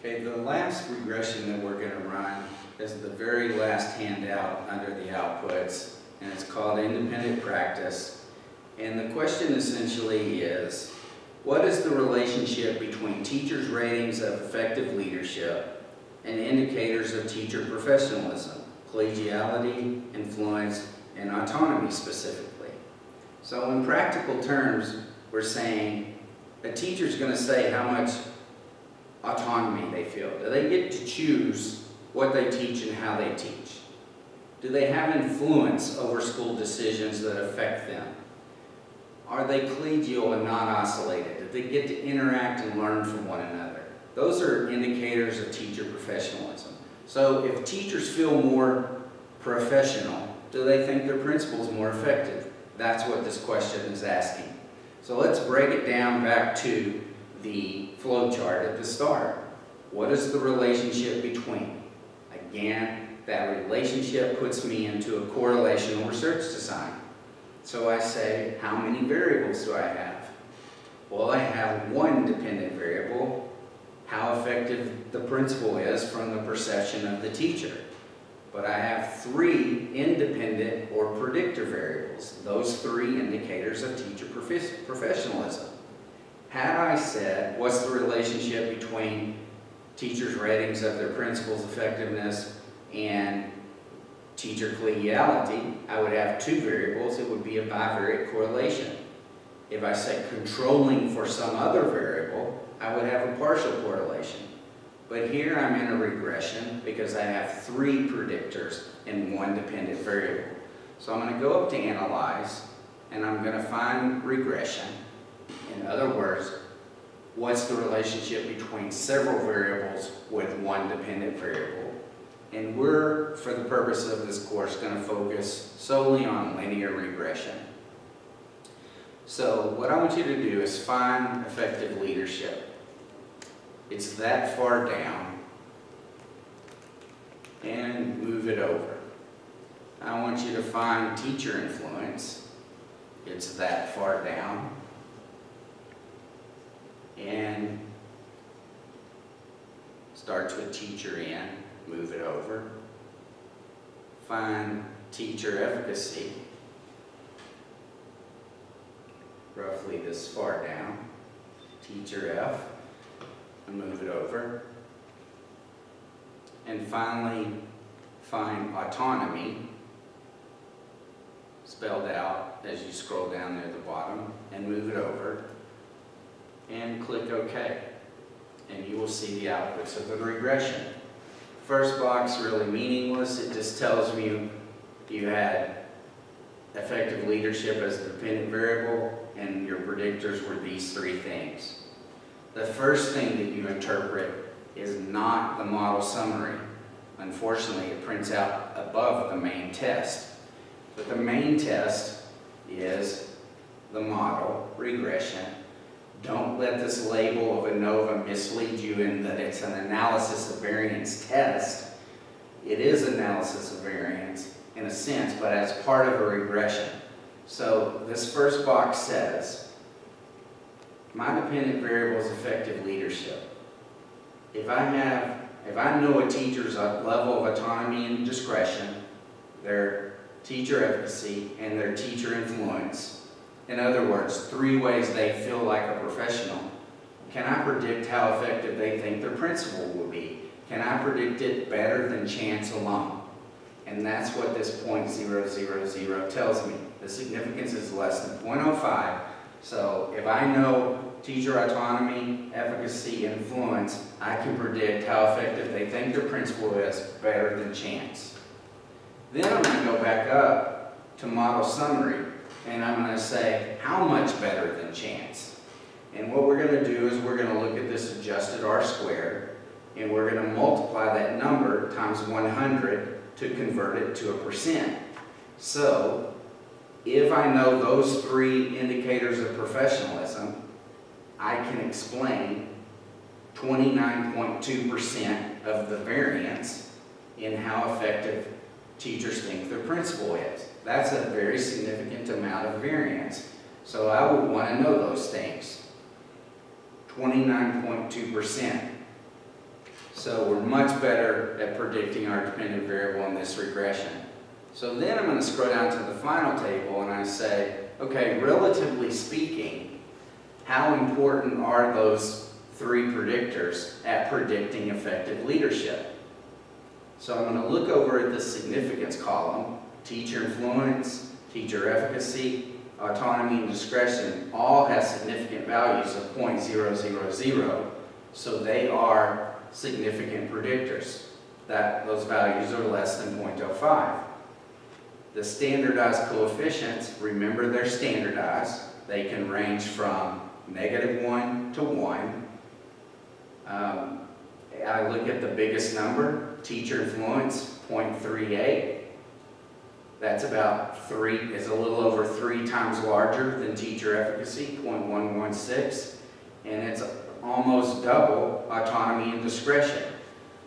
Okay, the last regression that we're going to run is the very last handout under the outputs, and it's called independent practice. And the question essentially is, what is the relationship between teachers' ratings of effective leadership and indicators of teacher professionalism, collegiality, influence, and autonomy specifically? So in practical terms, we're saying a teacher's going to say how much autonomy they feel. Do they get to choose what they teach and how they teach? Do they have influence over school decisions that affect them? Are they collegial and not oscillated? Do they get to interact and learn from one another? Those are indicators of teacher professionalism. So if teachers feel more professional, do they think their principal's more effective? That's what this question is asking. So let's break it down back to the flow chart at the start. What is the relationship between? Again, that relationship puts me into a correlational research design. So I say, how many variables do I have? Well, I have one dependent variable, how effective the principal is from the perception of the teacher. But I have three independent or predictor variables, those three indicators of teacher professionalism. Had I said, what's the relationship between teachers' ratings of their principal's effectiveness and teacher collegiality, I would have two variables. It would be a bivariate correlation. If I said controlling for some other variable, I would have a partial correlation. But here I'm in a regression because I have three predictors and one dependent variable. So I'm going to go up to Analyze, and I'm going to find regression. In other words, what's the relationship between several variables with one dependent variable? And we're, for the purpose of this course, going to focus solely on linear regression. So what I want you to do is find effective leadership. It's that far down, and move it over. I want you to find teacher influence. It's that far down, and starts with teacher in, move it over. Find teacher efficacy, roughly this far down. Teacher F, and move it over. And finally, find autonomy, spelled out as you scroll down near the bottom, and move it over. And click OK. And you will see the outputs of the regression. First box, really meaningless. It just tells me you had effective leadership as the dependent variable, and your predictors were these three things. The first thing that you interpret is not the model summary. Unfortunately, it prints out above the main test. But the main test is the model regression. Don't let this label of ANOVA mislead you in that it's an analysis of variance test. It is analysis of variance in a sense, but as part of a regression. So this first box says, my dependent variable is effective leadership. If I know a teacher's level of autonomy and discretion, their teacher efficacy, and their teacher influence, in other words, three ways they feel like a professional, can I predict how effective they think their principal will be? Can I predict it better than chance alone? And that's what this 0.000 tells me. The significance is less than 0.05. So if I know teacher autonomy, efficacy, influence, I can predict how effective they think their principal is better than chance. Then I'm going to go back up to model summary, and I'm going to say, how much better than chance? And what we're going to do is we're going to look at this adjusted R-squared, and we're going to multiply that number times 100 to convert it to a percent. So if I know those three indicators of professionalism, I can explain 29.2% of the variance in how effective teachers think their principal is. That's a very significant amount of variance. So I would want to know those things. 29.2%. So we're much better at predicting our dependent variable in this regression. So then I'm going to scroll down to the final table and I say, okay, relatively speaking, how important are those three predictors at predicting effective leadership? So I'm going to look over at the significance column. Teacher influence, teacher efficacy, autonomy, and discretion all have significant values of 0.000, so they are significant predictors. Those values are less than 0.05. The standardized coefficients, remember they're standardized. They can range from -1 to 1. I look at the biggest number, teacher influence, 0.38. That's is a little over 3 times larger than teacher efficacy, 0.116. And it's almost double autonomy and discretion.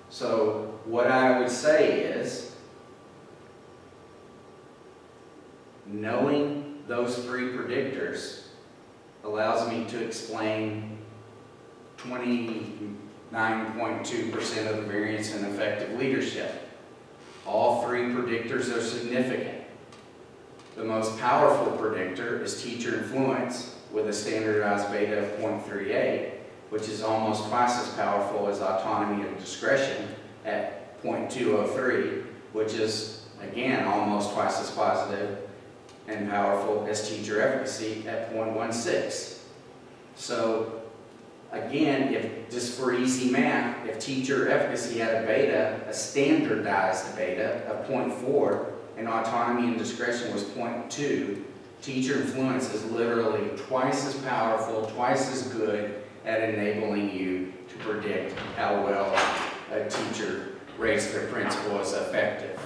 So what I would say is, knowing those 3 predictors allows me to explain 29.2% of the variance in effective leadership. All 3 predictors are significant. The most powerful predictor is teacher influence with a standardized beta of 0.38, which is almost twice as powerful as autonomy and discretion at 0.203, which is, again, almost twice as positive and powerful as teacher efficacy at 0.16. So, again, just for easy math, if teacher efficacy had a standardized beta of 0.4, and autonomy and discretion was 0.2, teacher influence is literally twice as powerful, twice as good at enabling you to predict how well a teacher rates their principal is effective.